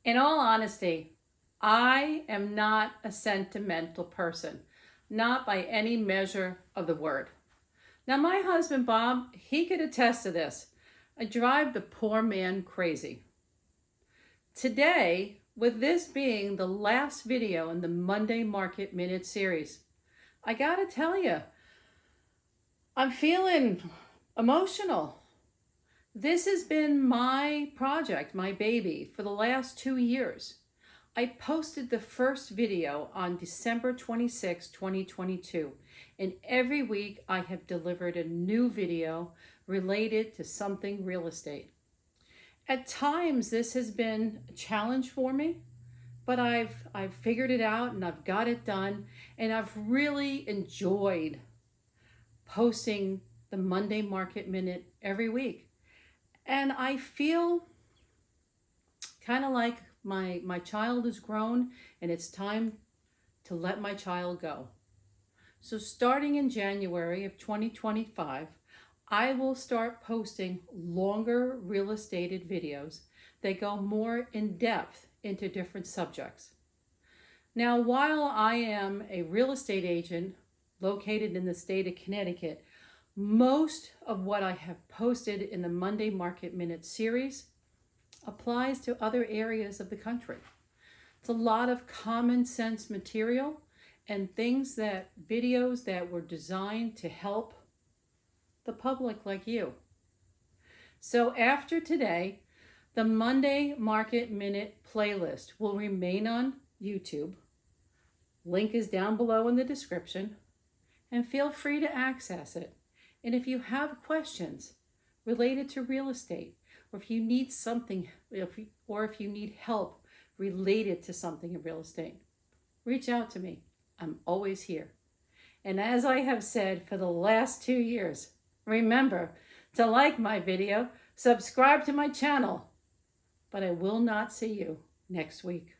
In all honesty, I am not a sentimental person, not by any measure of the word. Now, my husband, Bob, he could attest to this. I drive the poor man crazy. Today, with this being the last video in the Monday Market Minute series, I gotta tell you, I'm feeling emotional. This has been my project, my baby, for the last 2 years. I posted the first video on December 26, 2022, and every week I have delivered a new video related to something real estate. At times this has been a challenge for me, but I've figured it out and I've got it done, and I've really enjoyed posting the Monday Market Minute every week. And I feel kind of like my child is grown and it's time to let my child go. So starting in January of 2025, I will start posting longer real estate videos that go more in depth into different subjects. Now, while I am a real estate agent located in the state of Connecticut, most of what I have posted in the Monday Market Minute series applies to other areas of the country. It's a lot of common sense material and videos that were designed to help the public like you. So after today, the Monday Market Minute playlist will remain on YouTube. Link is down below in the description, and feel free to access it. And if you have questions related to real estate, or if you need something, or if you need help related to something in real estate, reach out to me. I'm always here. And as I have said for the last 2 years, remember to like my video, subscribe to my channel, but I will not see you next week.